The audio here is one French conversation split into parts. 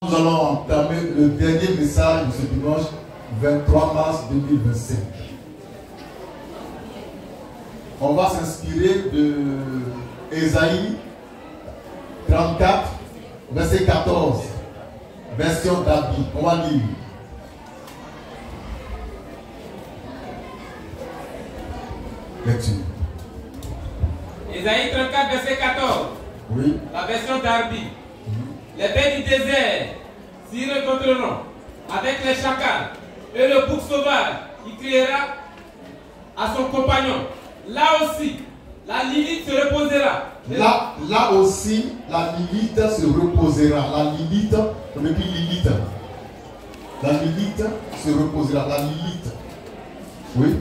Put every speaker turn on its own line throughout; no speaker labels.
Nous allons entamer le dernier message de ce dimanche 23 mars 2025. On va s'inspirer de Ésaïe 34, verset 14, version d'Abi. On va lire. Lecture.
Ésaïe 34, verset 14.
Oui.
La version d'Arbi. Les bêtes du désert s'y rencontreront avec les chacals, et le bouc sauvage qui criera à son compagnon. Là aussi, la Lilith se reposera.
Là aussi, la Lilith se reposera. La Lilith, on écrit Lilith. La Lilith se reposera. La Lilith. Oui.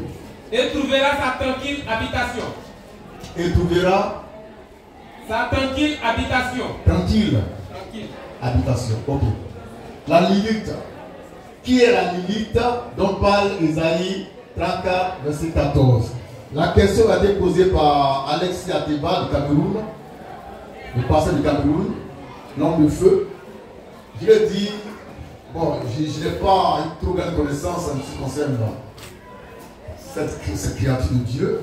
Et trouvera sa tranquille habitation.
Et trouvera
sa tranquille habitation.
Tranquille.
Tranquille.
Habitation. Ok. La Lilith. Qui est la Lilith dont parle Ésaïe 34, verset 14? La question a été posée par Alexis Ateba du Cameroun, le pasteur du Cameroun, l'homme de feu. Je lui ai dit, bon, je n'ai pas une trop grande connaissance en ce qui concerne cette créature de Dieu,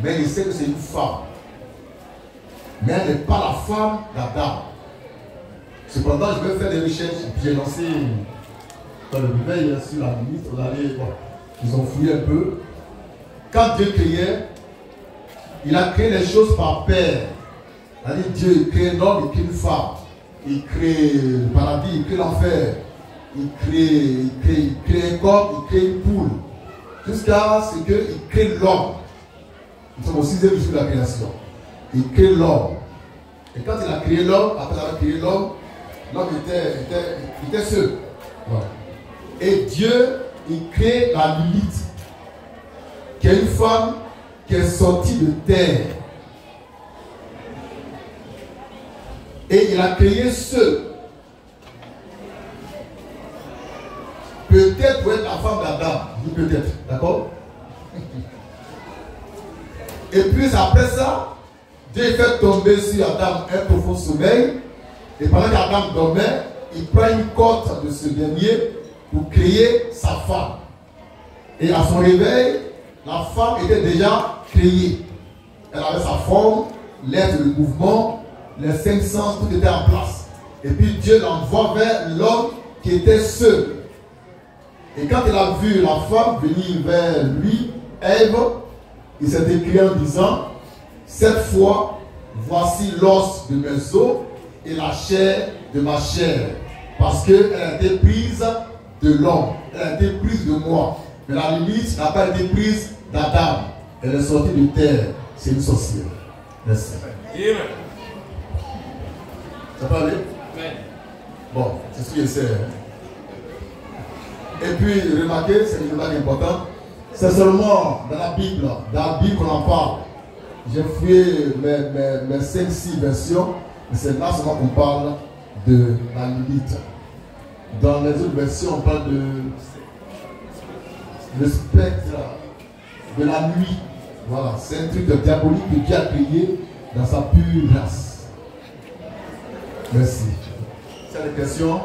mais il sait que c'est une femme. Mais elle n'est pas la femme d'Adam. Cependant, je vais faire des recherches. J'ai lancé dans le réveil sur la ministre. Ils ont fouillé un peu. Quand Dieu créait, il a créé les choses par paire. C'est-à-dire Dieu crée un homme, il crée une femme. Il crée le paradis, il crée l'enfer. Il crée un corps, il crée une poule. Jusqu'à ce qu'il crée l'homme. Nous sommes au 6e jour de la création. Il crée l'homme. Et quand il a créé l'homme, après avoir créé l'homme, l'homme était seul. Voilà. Et Dieu, il crée la Lilith, qui est une femme qui est sortie de terre. Et il a créé seul. Peut-être pour être la femme d'Adam. Peut-être. D'accord? Et puis après ça, Dieu fait tomber sur Adam un profond sommeil. Et pendant qu'Adam dormait, il prend une côte de ce dernier pour créer sa femme. Et à son réveil, la femme était déjà créée. Elle avait sa forme, l'air de mouvement, les 5 sens, tout était en place. Et puis Dieu l'envoie vers l'homme qui était seul. Et quand il a vu la femme venir vers lui, Ève, il s'est écrit en disant, cette fois, voici l'os de mes os et la chair de ma chair. Parce qu'elle a été prise de l'homme. Elle a été prise de moi. Mais la Lilith n'a pas été prise d'Adam. Elle est sortie de terre. C'est une sorcière. Merci.
Amen.
Ça peut aller?
Amen.
Bon, c'est ce que je sais. Et puis, remarquez, c'est une remarque importante. C'est seulement dans la Bible qu'on en parle. J'ai fouillé mes 5-6 versions, mais c'est là seulement qu'on parle de la Lilith. Dans les autres versions, on parle de le spectre de la nuit. Voilà, c'est un truc diabolique que Dieu a créé dans sa pure grâce. Merci. C'est des questions?